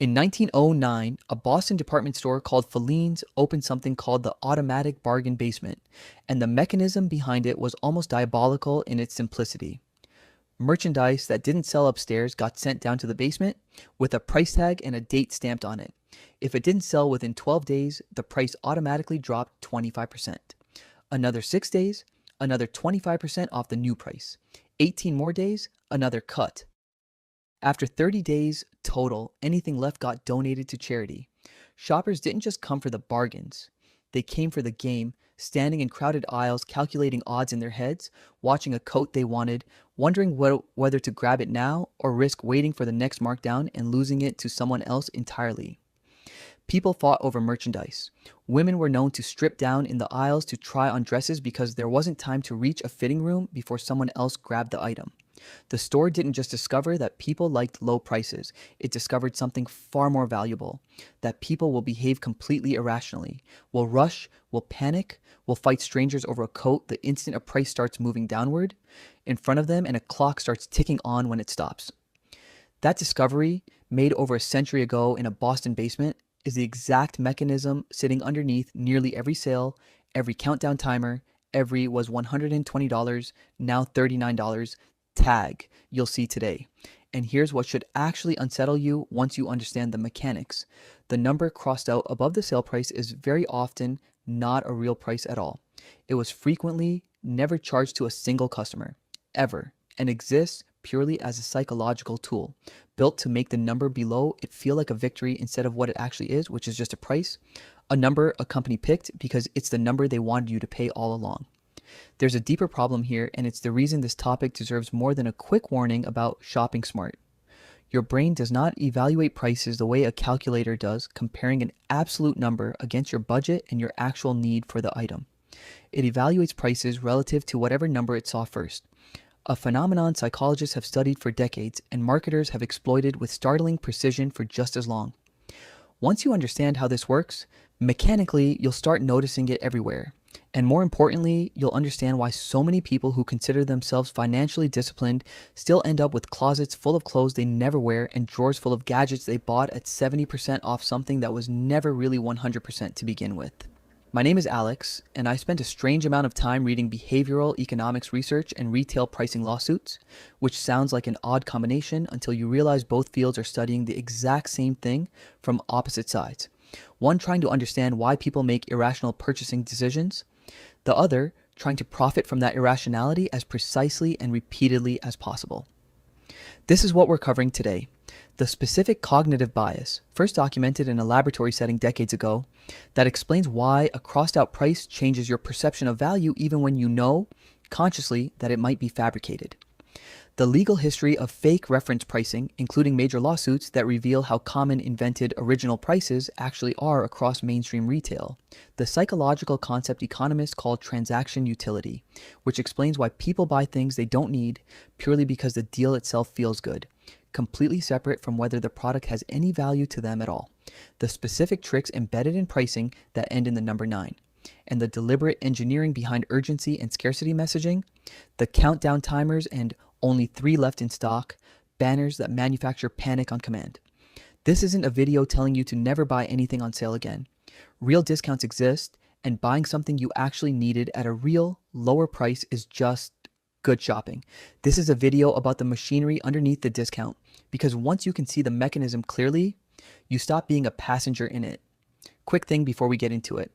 In 1909, a Boston department store called Feline's opened something called the automatic bargain basement, and the mechanism behind it was almost diabolical in its simplicity. Merchandise that didn't sell upstairs got sent down to the basement with a price tag and a date stamped on it. If it didn't sell within 12 days, the price automatically dropped 25%. Another 6 days, another 25% off the new price. 18 more days, another cut. After 30 days total, anything left got donated to charity. Shoppers didn't just come for the bargains, they came for the game, standing in crowded aisles, calculating odds in their heads, watching a coat they wanted, wondering whether to grab it now or risk waiting for the next markdown and losing it to someone else entirely. People fought over merchandise. Women were known to strip down in the aisles to try on dresses because there wasn't time to reach a fitting room before someone else grabbed the item. The store didn't just discover that people liked low prices, it discovered something far more valuable, that people will behave completely irrationally, will rush, will panic, will fight strangers over a coat the instant a price starts moving downward in front of them and a clock starts ticking on when it stops. That discovery, made over a century ago in a Boston basement, is the exact mechanism sitting underneath nearly every sale, every countdown timer, every was $120, now $39 tag you'll see today. And here's what should actually unsettle you once you understand the mechanics. The number crossed out above the sale price is very often not a real price at all. It was frequently never charged to a single customer, ever, and exists purely as a psychological tool, built to make the number below it feel like a victory instead of what it actually is, which is just a price, a number a company picked because it's the number they wanted you to pay all along. There's a deeper problem here, and it's the reason this topic deserves more than a quick warning about shopping smart. Your brain does not evaluate prices the way a calculator does, comparing an absolute number against your budget and your actual need for the item. It evaluates prices relative to whatever number it saw first, a phenomenon psychologists have studied for decades and marketers have exploited with startling precision for just as long. Once you understand how this works, mechanically, you'll start noticing it everywhere. And more importantly, you'll understand why so many people who consider themselves financially disciplined still end up with closets full of clothes they never wear and drawers full of gadgets they bought at 70% off something that was never really 100% to begin with. My name is Alex, and I spent a strange amount of time reading behavioral economics research and retail pricing lawsuits, which sounds like an odd combination until you realize both fields are studying the exact same thing from opposite sides. One trying to understand why people make irrational purchasing decisions, the other trying to profit from that irrationality as precisely and repeatedly as possible. This is what we're covering today. The specific cognitive bias, first documented in a laboratory setting decades ago, that explains why a crossed out price changes your perception of value even when you know, consciously, that it might be fabricated. The legal history of fake reference pricing, including major lawsuits that reveal how common invented original prices actually are across mainstream retail. The psychological concept economists call transaction utility, which explains why people buy things they don't need purely because the deal itself feels good, completely separate from whether the product has any value to them at all. The specific tricks embedded in pricing that end in the number 9. And the deliberate engineering behind urgency and scarcity messaging, the countdown timers and only 3 left in stock, banners that manufacture panic on command. This isn't a video telling you to never buy anything on sale again. Real discounts exist, and buying something you actually needed at a real, lower price is just good shopping. This is a video about the machinery underneath the discount, because once you can see the mechanism clearly, you stop being a passenger in it. Quick thing before we get into it.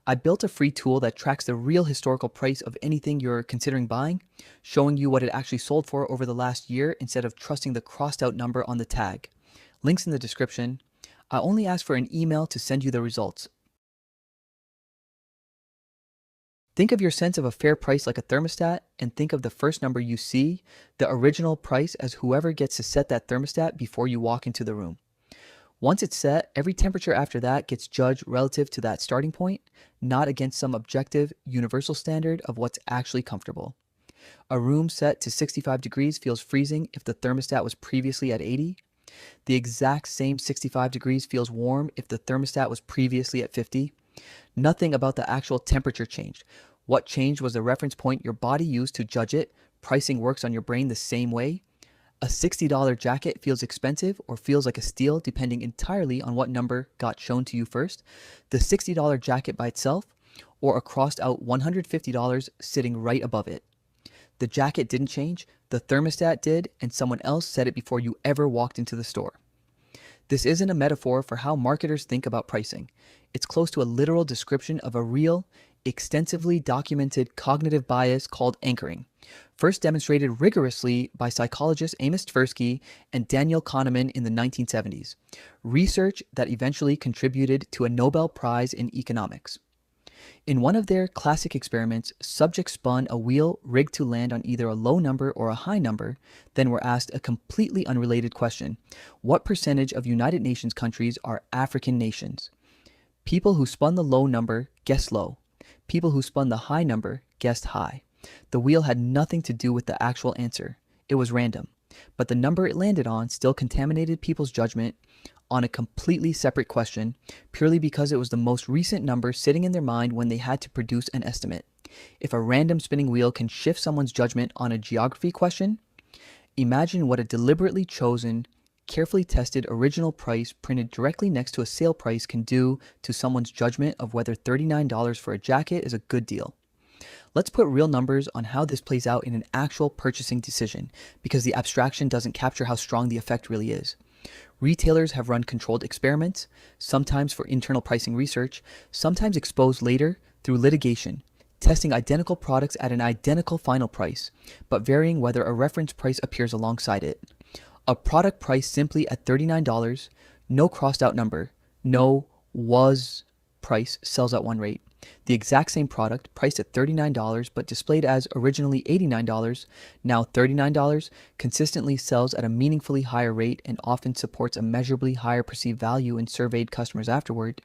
I built a free tool that tracks the real historical price of anything you're considering buying, showing you what it actually sold for over the last year instead of trusting the crossed out number on the tag. Links in the description. I only ask for an email to send you the results. Think of your sense of a fair price like a thermostat, and think of the first number you see, the original price, as whoever gets to set that thermostat before you walk into the room. Once it's set, every temperature after that gets judged relative to that starting point, not against some objective, universal standard of what's actually comfortable. A room set to 65 degrees feels freezing if the thermostat was previously at 80. The exact same 65 degrees feels warm if the thermostat was previously at 50. Nothing about the actual temperature changed. What changed was the reference point your body used to judge it. Pricing works on your brain the same way. A $60 jacket feels expensive or feels like a steal depending entirely on what number got shown to you first, the $60 jacket by itself, or a crossed out $150 sitting right above it. The jacket didn't change, the thermostat did, and someone else said it before you ever walked into the store. This isn't a metaphor for how marketers think about pricing. It's close to a literal description of a real, extensively documented cognitive bias called anchoring, first demonstrated rigorously by psychologists Amos Tversky and Daniel Kahneman in the 1970s, research that eventually contributed to a Nobel Prize in economics. In one of their classic experiments, subjects spun a wheel rigged to land on either a low number or a high number, then were asked a completely unrelated question: what percentage of United Nations countries are African nations? People who spun the low number guessed low. People who spun the high number guessed high. The wheel had nothing to do with the actual answer. It was random. But the number it landed on still contaminated people's judgment on a completely separate question, purely because it was the most recent number sitting in their mind when they had to produce an estimate. If a random spinning wheel can shift someone's judgment on a geography question, imagine what a deliberately chosen, carefully tested original price printed directly next to a sale price can do to someone's judgment of whether $39 for a jacket is a good deal. Let's put real numbers on how this plays out in an actual purchasing decision, because the abstraction doesn't capture how strong the effect really is. Retailers have run controlled experiments, sometimes for internal pricing research, sometimes exposed later through litigation, testing identical products at an identical final price, but varying whether a reference price appears alongside it. A product priced simply at $39, no crossed out number, no was price sells at one rate. The exact same product, priced at $39 but displayed as originally $89, now $39, consistently sells at a meaningfully higher rate and often supports a measurably higher perceived value in surveyed customers afterward.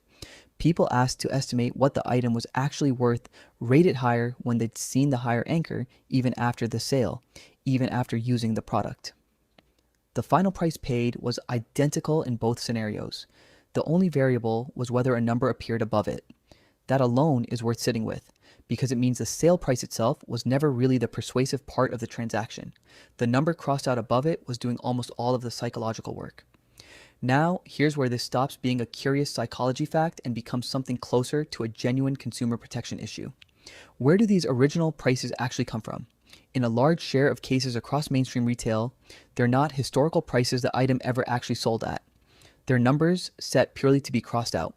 People asked to estimate what the item was actually worth rated higher when they'd seen the higher anchor, even after the sale, even after using the product. The final price paid was identical in both scenarios. The only variable was whether a number appeared above it. That alone is worth sitting with, because it means the sale price itself was never really the persuasive part of the transaction. The number crossed out above it was doing almost all of the psychological work. Now, here's where this stops being a curious psychology fact and becomes something closer to a genuine consumer protection issue. Where do these original prices actually come from? In a large share of cases across mainstream retail, they're not historical prices the item ever actually sold at. They're numbers set purely to be crossed out.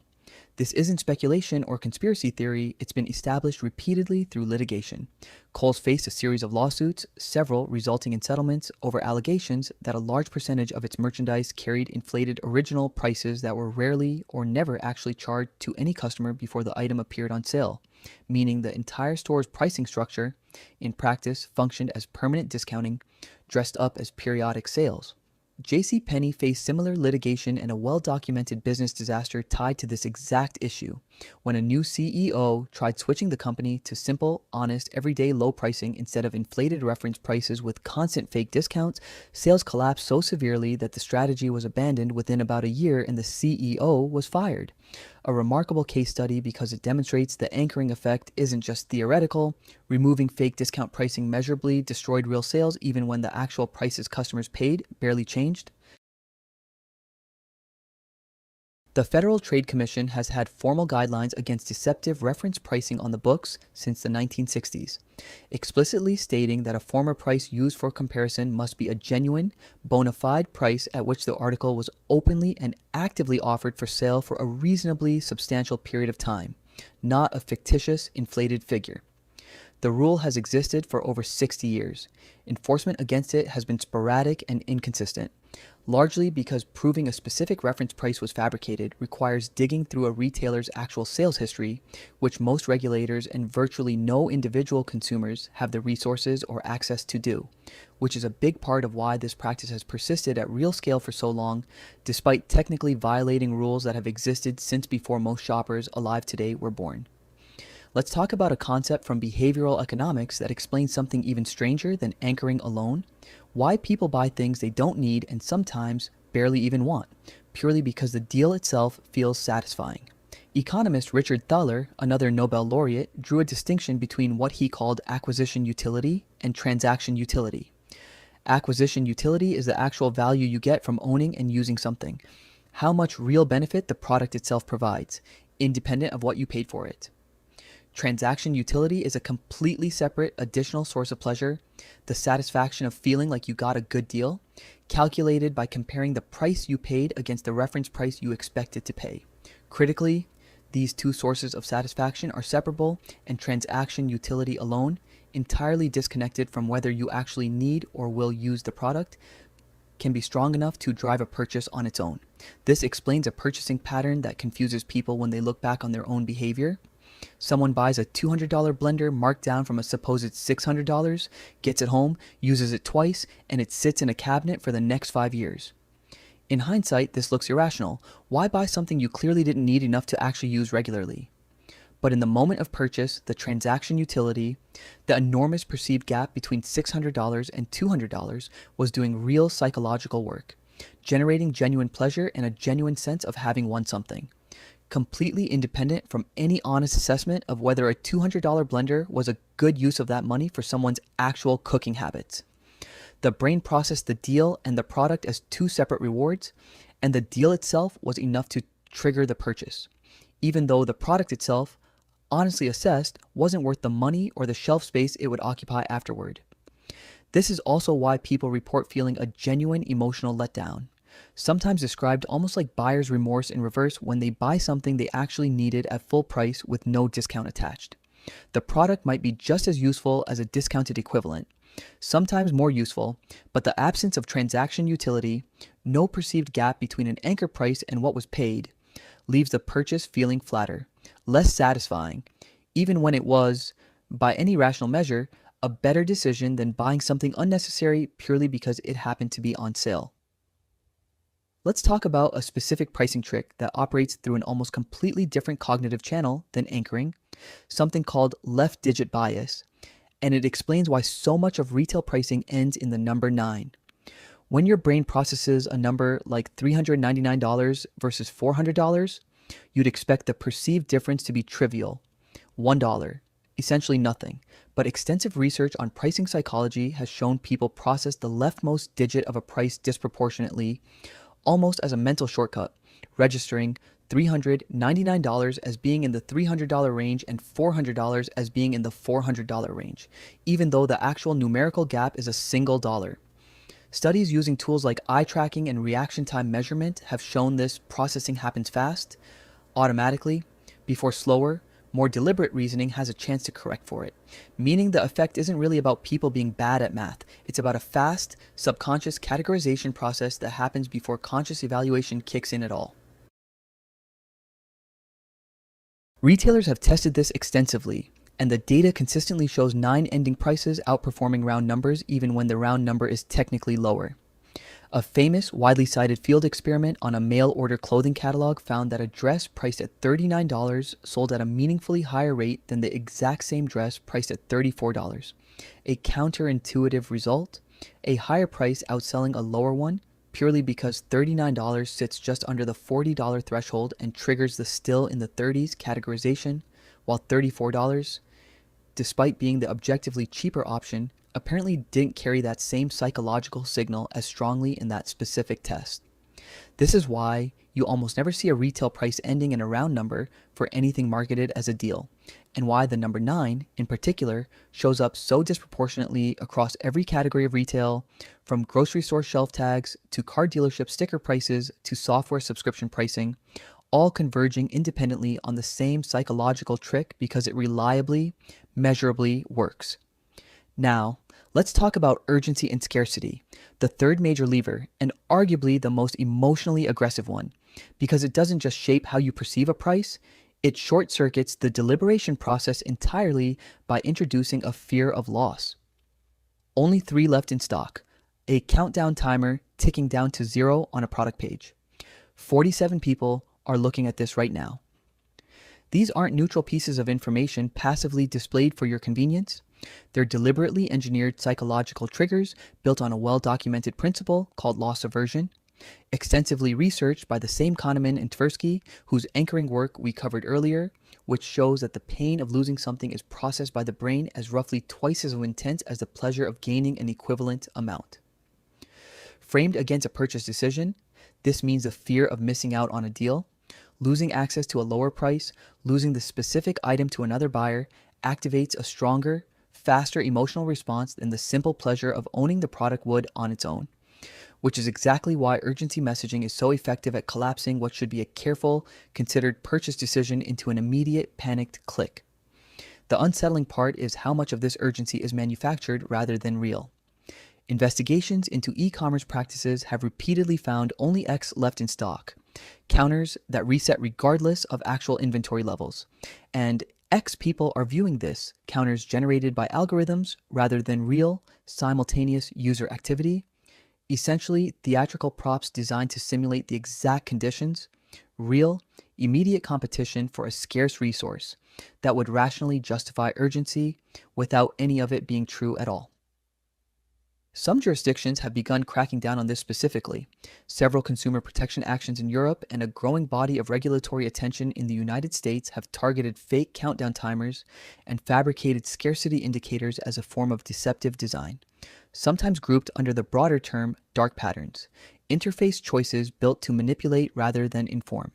This isn't speculation or conspiracy theory, it's been established repeatedly through litigation. Kohl's faced a series of lawsuits, several resulting in settlements over allegations that a large percentage of its merchandise carried inflated original prices that were rarely or never actually charged to any customer before the item appeared on sale, meaning the entire store's pricing structure, in practice, functioned as permanent discounting, dressed up as periodic sales. JCPenney faced similar litigation and a well-documented business disaster tied to this exact issue, when a new CEO tried switching the company to simple, honest, everyday low pricing instead of inflated reference prices with constant fake discounts. Sales collapsed so severely that the strategy was abandoned within about a year and the CEO was fired. A remarkable case study because it demonstrates the anchoring effect isn't just theoretical. Removing fake discount pricing measurably destroyed real sales even when the actual prices customers paid barely changed. The Federal Trade Commission has had formal guidelines against deceptive reference pricing on the books since the 1960s, explicitly stating that a former price used for comparison must be a genuine, bona fide price at which the article was openly and actively offered for sale for a reasonably substantial period of time, not a fictitious, inflated figure. The rule has existed for over 60 years. Enforcement against it has been sporadic and inconsistent, largely because proving a specific reference price was fabricated requires digging through a retailer's actual sales history, which most regulators and virtually no individual consumers have the resources or access to do, which is a big part of why this practice has persisted at real scale for so long, despite technically violating rules that have existed since before most shoppers alive today were born. Let's talk about a concept from behavioral economics that explains something even stranger than anchoring alone: why people buy things they don't need and sometimes barely even want, purely because the deal itself feels satisfying. Economist Richard Thaler, another Nobel laureate, drew a distinction between what he called acquisition utility and transaction utility. Acquisition utility is the actual value you get from owning and using something. How much real benefit the product itself provides, independent of what you paid for it. Transaction utility is a completely separate additional source of pleasure, the satisfaction of feeling like you got a good deal, calculated by comparing the price you paid against the reference price you expected to pay. Critically, these two sources of satisfaction are separable, and transaction utility alone, entirely disconnected from whether you actually need or will use the product, can be strong enough to drive a purchase on its own. This explains a purchasing pattern that confuses people when they look back on their own behavior. Someone buys a $200 blender marked down from a supposed $600, gets it home, uses it twice, and it sits in a cabinet for the next 5 years. In hindsight, this looks irrational. Why buy something you clearly didn't need enough to actually use regularly? But in the moment of purchase, the transaction utility, the enormous perceived gap between $600 and $200 was doing real psychological work, generating genuine pleasure and a genuine sense of having won something, completely independent from any honest assessment of whether a $200 blender was a good use of that money for someone's actual cooking habits. The brain processed the deal and the product as two separate rewards, and the deal itself was enough to trigger the purchase, even though the product itself, honestly assessed, wasn't worth the money or the shelf space it would occupy afterward. This is also why people report feeling a genuine emotional letdown, sometimes described almost like buyer's remorse in reverse when they buy something they actually needed at full price with no discount attached. The product might be just as useful as a discounted equivalent, sometimes more useful, but the absence of transaction utility, no perceived gap between an anchor price and what was paid, leaves the purchase feeling flatter, less satisfying, even when it was, by any rational measure, a better decision than buying something unnecessary purely because it happened to be on sale. Let's talk about a specific pricing trick that operates through an almost completely different cognitive channel than anchoring, something called left digit bias, and it explains why so much of retail pricing ends in the number 9. When your brain processes a number like $399 versus $400, you'd expect the perceived difference to be trivial, $1, essentially nothing. But extensive research on pricing psychology has shown people process the leftmost digit of a price disproportionately, almost as a mental shortcut, registering $399 as being in the $300 range and $400 as being in the $400 range, even though the actual numerical gap is a single dollar. Studies using tools like eye tracking and reaction time measurement have shown this processing happens fast, automatically, before slower, more deliberate reasoning has a chance to correct for it, meaning the effect isn't really about people being bad at math. It's about a fast, subconscious categorization process that happens before conscious evaluation kicks in at all. Retailers have tested this extensively, and the data consistently shows 9 ending prices outperforming round numbers even when the round number is technically lower. A famous, widely cited field experiment on a mail-order clothing catalog found that a dress priced at $39 sold at a meaningfully higher rate than the exact same dress priced at $34. A counterintuitive result, a higher price outselling a lower one purely because $39 sits just under the $40 threshold and triggers the still in the 30s categorization, while $34, despite being the objectively cheaper option, apparently didn't carry that same psychological signal as strongly in that specific test. This is why you almost never see a retail price ending in a round number for anything marketed as a deal, and why the number 9, in particular, shows up so disproportionately across every category of retail, from grocery store shelf tags to car dealership sticker prices to software subscription pricing, all converging independently on the same psychological trick because it reliably, measurably works. Now, let's talk about urgency and scarcity, the third major lever, and arguably the most emotionally aggressive one, because it doesn't just shape how you perceive a price, it short-circuits the deliberation process entirely by introducing a fear of loss. Only 3 left in stock, a countdown timer ticking down to 0 on a product page. 47 people are looking at this right now. These aren't neutral pieces of information passively displayed for your convenience. They're deliberately engineered psychological triggers built on a well-documented principle called loss aversion, extensively researched by the same Kahneman and Tversky, whose anchoring work we covered earlier, which shows that the pain of losing something is processed by the brain as roughly twice as intense as the pleasure of gaining an equivalent amount. Framed against a purchase decision, this means the fear of missing out on a deal, losing access to a lower price, losing the specific item to another buyer activates a stronger, faster emotional response than the simple pleasure of owning the product would on its own, which is exactly why urgency messaging is so effective at collapsing what should be a careful, considered purchase decision into an immediate, panicked click. The unsettling part is how much of this urgency is manufactured rather than real. Investigations into e-commerce practices have repeatedly found only X left in stock, counters that reset regardless of actual inventory levels, and X people are viewing this, counters generated by algorithms rather than real, simultaneous user activity, essentially theatrical props designed to simulate the exact conditions, real, immediate competition for a scarce resource that would rationally justify urgency without any of it being true at all. Some jurisdictions have begun cracking down on this specifically. Several consumer protection actions in Europe and a growing body of regulatory attention in the United States have targeted fake countdown timers and fabricated scarcity indicators as a form of deceptive design, sometimes grouped under the broader term dark patterns, interface choices built to manipulate rather than inform.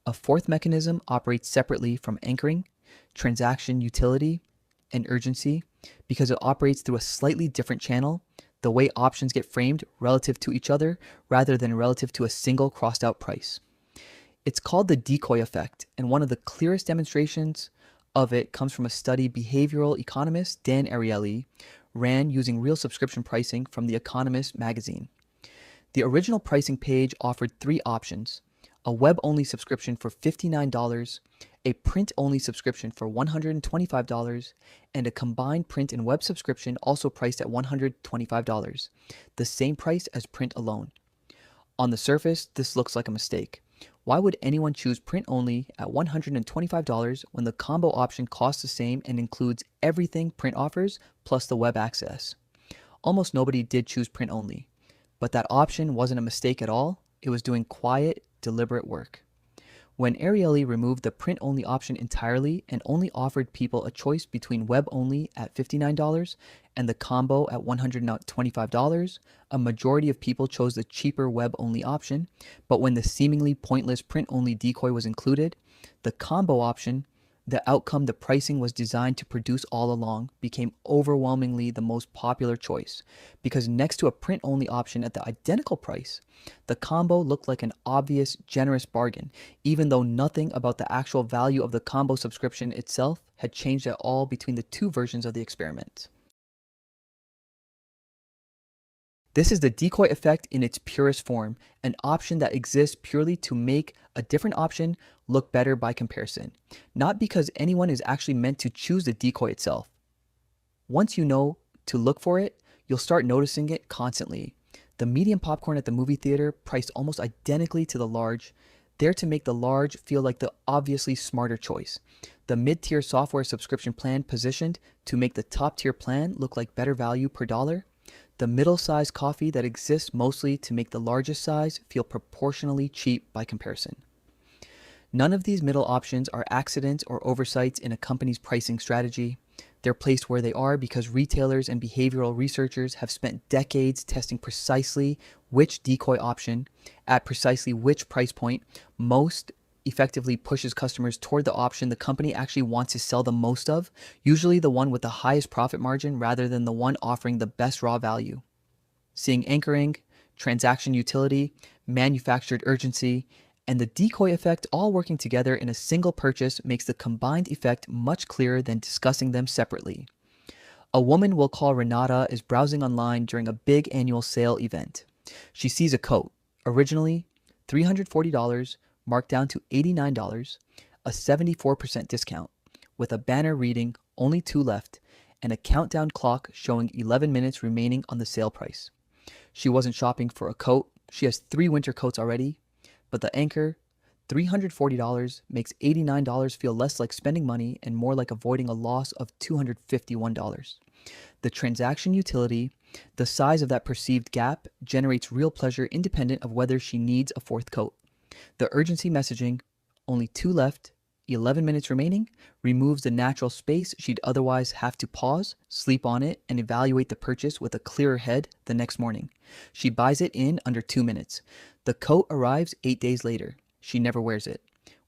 A fourth mechanism operates separately from anchoring, transaction utility, and urgency because it operates through a slightly different channel, the way options get framed relative to each other rather than relative to a single crossed out price. It's called the decoy effect, and one of the clearest demonstrations of it comes from a study behavioral economist Dan Ariely ran using real subscription pricing from The Economist magazine. The original pricing page offered three options: a web-only subscription for $59, a print-only subscription for $125, and a combined print and web subscription also priced at $125, the same price as print alone. On the surface, this looks like a mistake. Why would anyone choose print only at $125 when the combo option costs the same and includes everything print offers plus the web access? Almost nobody did choose print only, but that option wasn't a mistake at all. It was doing quiet, deliberate work. When Ariely removed the print-only option entirely and only offered people a choice between web-only at $59 and the combo at $125, a majority of people chose the cheaper web-only option, but when the seemingly pointless print-only decoy was included, the combo option, the outcome the pricing was designed to produce all along, became overwhelmingly the most popular choice, because next to a print-only option at the identical price, the combo looked like an obvious, generous bargain, even though nothing about the actual value of the combo subscription itself had changed at all between the two versions of the experiment. This is the decoy effect in its purest form, an option that exists purely to make a different option look better by comparison, not because anyone is actually meant to choose the decoy itself. Once you know to look for it, you'll start noticing it constantly. The medium popcorn at the movie theater priced almost identically to the large, there to make the large feel like the obviously smarter choice. The mid-tier software subscription plan positioned to make the top-tier plan look like better value per dollar. The middle-sized coffee that exists mostly to make the largest size feel proportionally cheap by comparison. None of these middle options are accidents or oversights in a company's pricing strategy. They're placed where they are because retailers and behavioral researchers have spent decades testing precisely which decoy option at precisely which price point most effectively pushes customers toward the option the company actually wants to sell the most of, usually the one with the highest profit margin rather than the one offering the best raw value. Seeing anchoring, transaction utility, manufactured urgency, and the decoy effect all working together in a single purchase makes the combined effect much clearer than discussing them separately. A woman we'll call Renata is browsing online during a big annual sale event. She sees a coat, originally $340, marked down to $89, a 74% discount, with a banner reading "Only 2 left" and a countdown clock showing 11 minutes remaining on the sale price. She wasn't shopping for a coat, she has 3 winter coats already, but the anchor, $340, makes $89 feel less like spending money and more like avoiding a loss of $251. The transaction utility, the size of that perceived gap, generates real pleasure independent of whether she needs a 4th coat. The urgency messaging, "Only 2 left," 11 minutes remaining, removes the natural space she'd otherwise have to pause, sleep on it, and evaluate the purchase with a clearer head the next morning. She buys it in under 2 minutes. The coat arrives 8 days later. She never wears it.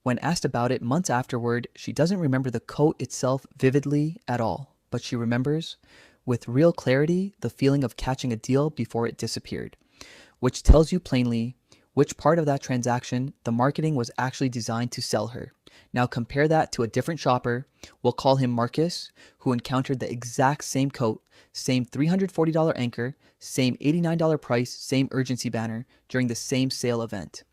When asked about it months afterward, she doesn't remember the coat itself vividly at all, but she remembers, with real clarity, the feeling of catching a deal before it disappeared, which tells you plainly which part of that transaction the marketing was actually designed to sell her. Now compare that to a different shopper, we'll call him Marcus, who encountered the exact same coat, same $340 anchor, same $89 price, same urgency banner during the same sale event.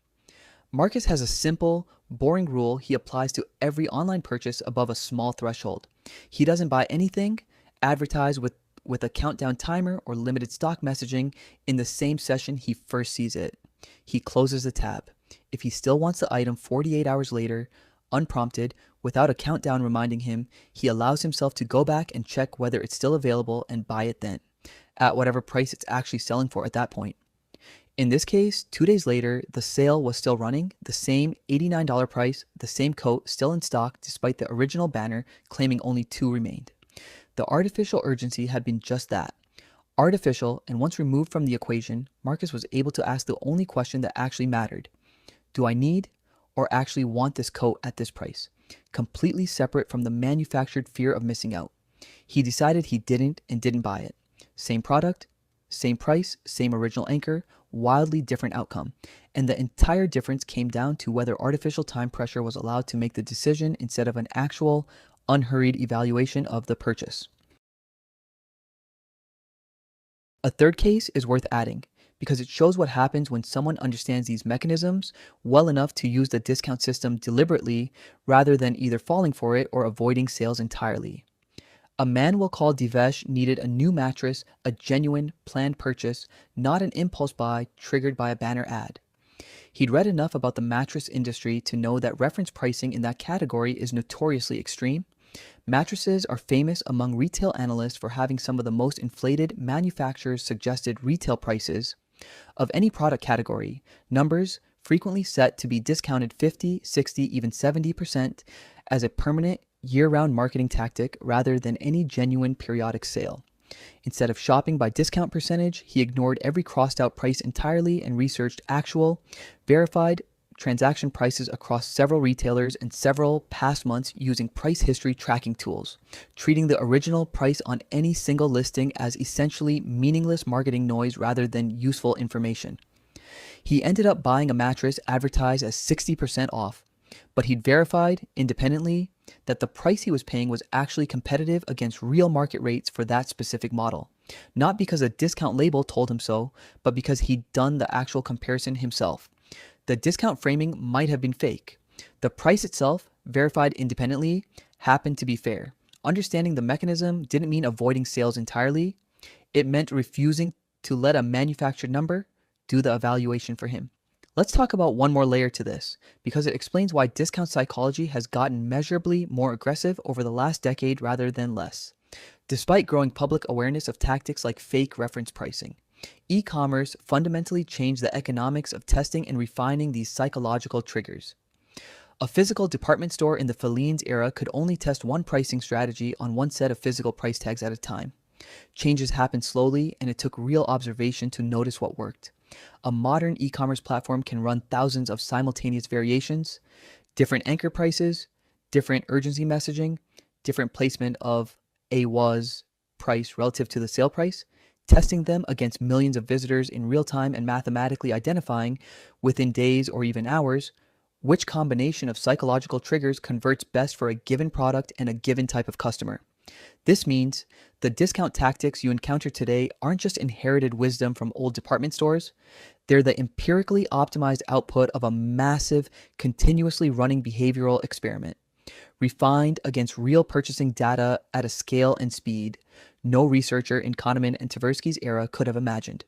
Marcus has a simple, boring rule he applies to every online purchase above a small threshold. He doesn't buy anything advertised with a countdown timer or limited stock messaging in the same session he first sees it. He closes the tab. If he still wants the item 48 hours later, unprompted, without a countdown reminding him, he allows himself to go back and check whether it's still available and buy it then, at whatever price it's actually selling for at that point. In this case, 2 days later, the sale was still running, the same $89 price, the same coat still in stock despite the original banner claiming only 2 remained. The artificial urgency had been just that. Artificial, and once removed from the equation, Marcus was able to ask the only question that actually mattered. Do I need or actually want this coat at this price? Completely separate from the manufactured fear of missing out. He decided he didn't and didn't buy it. Same product, same price, same original anchor, wildly different outcome. And the entire difference came down to whether artificial time pressure was allowed to make the decision instead of an actual, unhurried evaluation of the purchase. A third case is worth adding because it shows what happens when someone understands these mechanisms well enough to use the discount system deliberately rather than either falling for it or avoiding sales entirely. A man we'll call Divesh needed a new mattress, a genuine, planned purchase, not an impulse buy triggered by a banner ad. He'd read enough about the mattress industry to know that reference pricing in that category is notoriously extreme. Mattresses are famous among retail analysts for having some of the most inflated manufacturers' suggested retail prices of any product category, numbers frequently set to be discounted 50, 60, even 70% as a permanent year-round marketing tactic rather than any genuine periodic sale. Instead of shopping by discount percentage, he ignored every crossed-out price entirely and researched actual, verified transaction prices across several retailers and several past months using price history tracking tools, treating the original price on any single listing as essentially meaningless marketing noise rather than useful information. He ended up buying a mattress advertised as 60% off, but he'd verified independently that the price he was paying was actually competitive against real market rates for that specific model. Not because a discount label told him so, but because he'd done the actual comparison himself. The discount framing might have been fake. The price itself, verified independently, happened to be fair. Understanding the mechanism didn't mean avoiding sales entirely. It meant refusing to let a manufactured number do the evaluation for him. Let's talk about one more layer to this, because it explains why discount psychology has gotten measurably more aggressive over the last decade rather than less. Despite growing public awareness of tactics like fake reference pricing, e-commerce fundamentally changed the economics of testing and refining these psychological triggers. A physical department store in the Fellines era could only test one pricing strategy on one set of physical price tags at a time. Changes happened slowly, and it took real observation to notice what worked. A modern e-commerce platform can run thousands of simultaneous variations, different anchor prices, different urgency messaging, different placement of a was price relative to the sale price, testing them against millions of visitors in real time and mathematically identifying, within days or even hours, which combination of psychological triggers converts best for a given product and a given type of customer. This means the discount tactics you encounter today aren't just inherited wisdom from old department stores. They're the empirically optimized output of a massive, continuously running behavioral experiment, refined against real purchasing data at a scale and speed no researcher in Kahneman and Tversky's era could have imagined,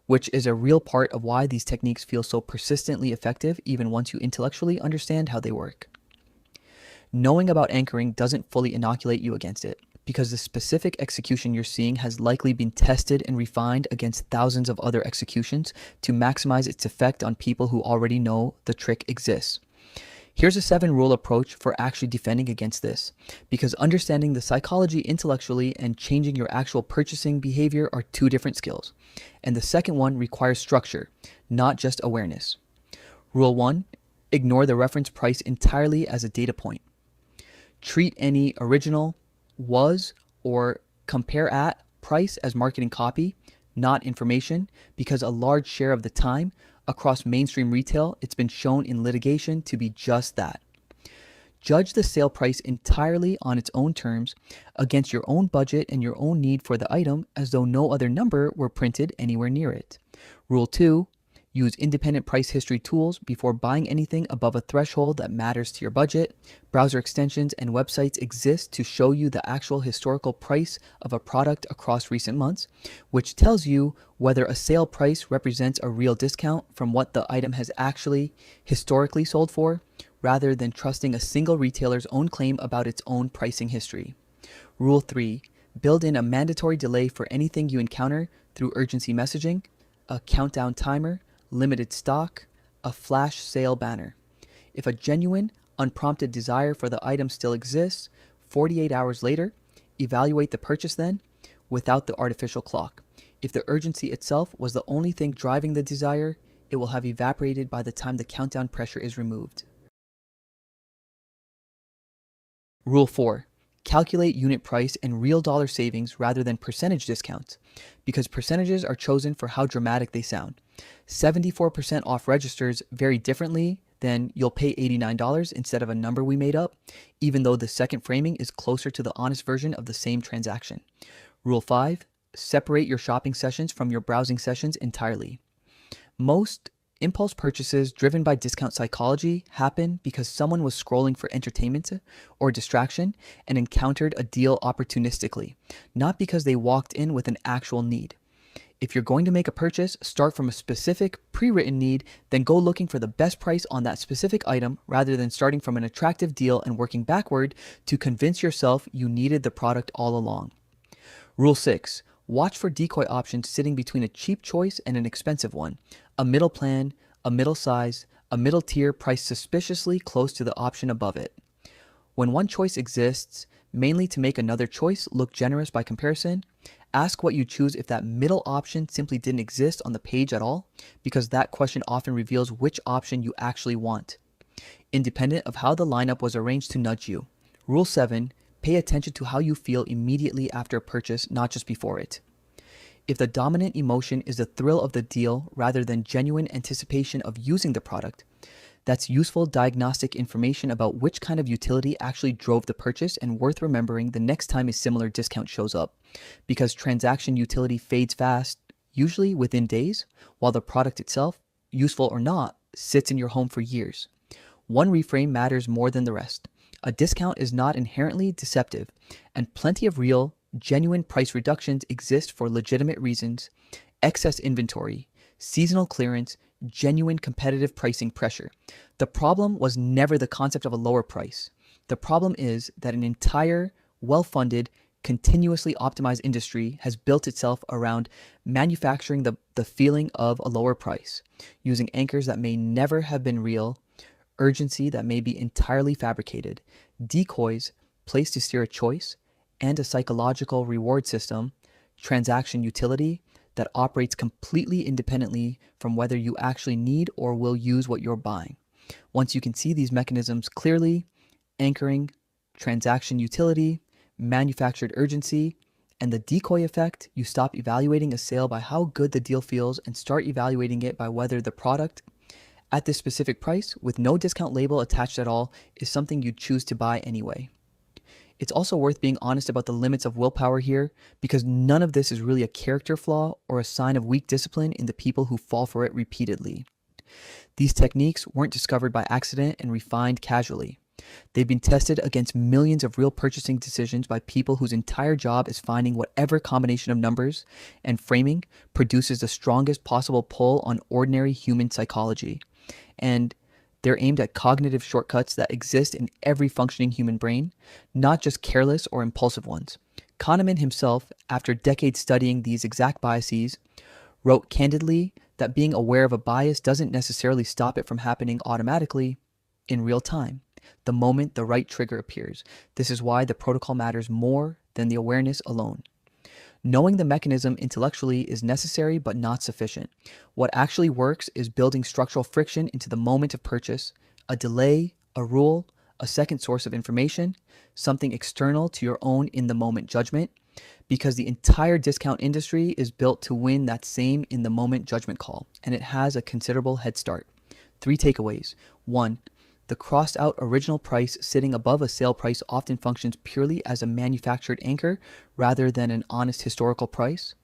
which is a real part of why these techniques feel so persistently effective even once you intellectually understand how they work. Knowing about anchoring doesn't fully inoculate you against it, because the specific execution you're seeing has likely been tested and refined against thousands of other executions to maximize its effect on people who already know the trick exists. Here's a 7 rule approach for actually defending against this, because understanding the psychology intellectually and changing your actual purchasing behavior are 2 different skills. And the second one requires structure, not just awareness. Rule 1: ignore the reference price entirely as a data point. Treat any original, was, or compare at price as marketing copy, not information, because a large share of the time across mainstream retail, it's been shown in litigation to be just that. Judge the sale price entirely on its own terms against your own budget and your own need for the item as though no other number were printed anywhere near it. Rule 2: use independent price history tools before buying anything above a threshold that matters to your budget. Browser extensions and websites exist to show you the actual historical price of a product across recent months, which tells you whether a sale price represents a real discount from what the item has actually historically sold for, rather than trusting a single retailer's own claim about its own pricing history. Rule 3: build in a mandatory delay for anything you encounter through urgency messaging, a countdown timer, limited stock, a flash sale banner. If a genuine, unprompted desire for the item still exists, 48 hours later, evaluate the purchase then, without the artificial clock. If the urgency itself was the only thing driving the desire, it will have evaporated by the time the countdown pressure is removed. Rule 4: calculate unit price and real dollar savings rather than percentage discounts, because percentages are chosen for how dramatic they sound. 74% off registers very differently than you'll pay $89 instead of a number we made up, even though the second framing is closer to the honest version of the same transaction. Rule 5: separate your shopping sessions from your browsing sessions entirely. Most impulse purchases driven by discount psychology happen because someone was scrolling for entertainment or distraction and encountered a deal opportunistically, not because they walked in with an actual need. If you're going to make a purchase, start from a specific pre-written need, then go looking for the best price on that specific item rather than starting from an attractive deal and working backward to convince yourself you needed the product all along. Rule 6: watch for decoy options sitting between a cheap choice and an expensive one, a middle plan, a middle size, a middle tier priced suspiciously close to the option above it. When one choice exists, mainly to make another choice look generous by comparison, ask what you choose if that middle option simply didn't exist on the page at all, because that question often reveals which option you actually want, independent of how the lineup was arranged to nudge you. Rule 7: pay attention to how you feel immediately after a purchase, not just before it. If the dominant emotion is the thrill of the deal rather than genuine anticipation of using the product, that's useful diagnostic information about which kind of utility actually drove the purchase and worth remembering the next time a similar discount shows up, because transaction utility fades fast, usually within days, while the product itself, useful or not, sits in your home for years. One reframe matters more than the rest. A discount is not inherently deceptive, and plenty of real, genuine price reductions exist for legitimate reasons: excess inventory, seasonal clearance, genuine competitive pricing pressure. The problem was never the concept of a lower price. The problem is that an entire, well-funded, continuously optimized industry has built itself around manufacturing the feeling of a lower price, using anchors that may never have been real, urgency that may be entirely fabricated, decoys placed to steer a choice, and a psychological reward system, transaction utility, that operates completely independently from whether you actually need or will use what you're buying. Once you can see these mechanisms clearly, anchoring, transaction utility, manufactured urgency, and the decoy effect, you stop evaluating a sale by how good the deal feels and start evaluating it by whether the product at this specific price, with no discount label attached at all, is something you'd choose to buy anyway. It's also worth being honest about the limits of willpower here, because none of this is really a character flaw or a sign of weak discipline in the people who fall for it repeatedly. These techniques weren't discovered by accident and refined casually. They've been tested against millions of real purchasing decisions by people whose entire job is finding whatever combination of numbers and framing produces the strongest possible pull on ordinary human psychology. And they're aimed at cognitive shortcuts that exist in every functioning human brain, not just careless or impulsive ones. Kahneman himself, after decades studying these exact biases, wrote candidly that being aware of a bias doesn't necessarily stop it from happening automatically. in real time, the moment the right trigger appears. This is why the protocol matters more than the awareness alone. Knowing the mechanism intellectually is necessary but not sufficient. What actually works is building structural friction into the moment of purchase, a delay, a rule, a second source of information, something external to your own in the moment judgment, because the entire discount industry is built to win that same in the moment judgment call, and it has a considerable head start. 3 takeaways. 1. The crossed out original price sitting above a sale price often functions purely as a manufactured anchor rather than an honest historical price.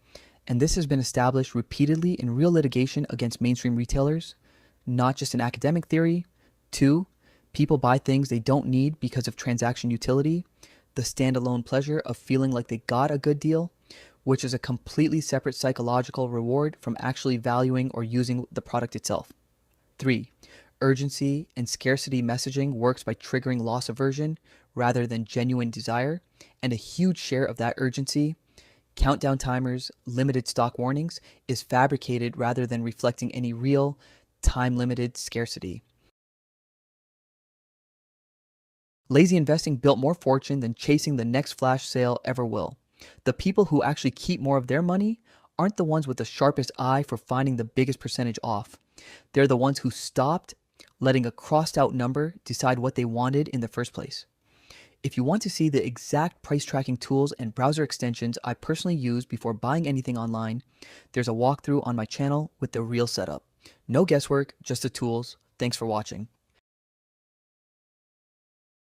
And this has been established repeatedly in real litigation against mainstream retailers, not just an academic theory. 2. People buy things they don't need because of transaction utility, the standalone pleasure of feeling like they got a good deal, which is a completely separate psychological reward from actually valuing or using the product itself. 3. Urgency and scarcity messaging works by triggering loss aversion rather than genuine desire, and a huge share of that urgency, countdown timers, limited stock warnings, is fabricated rather than reflecting any real, time-limited scarcity. Lazy investing built more fortune than chasing the next flash sale ever will. The people who actually keep more of their money aren't the ones with the sharpest eye for finding the biggest percentage off. They're the ones who stopped letting a crossed out number decide what they wanted in the first place. If you want to see the exact price tracking tools and browser extensions I personally use before buying anything online, there's a walkthrough on my channel with the real setup. No guesswork, just the tools. Thanks for watching.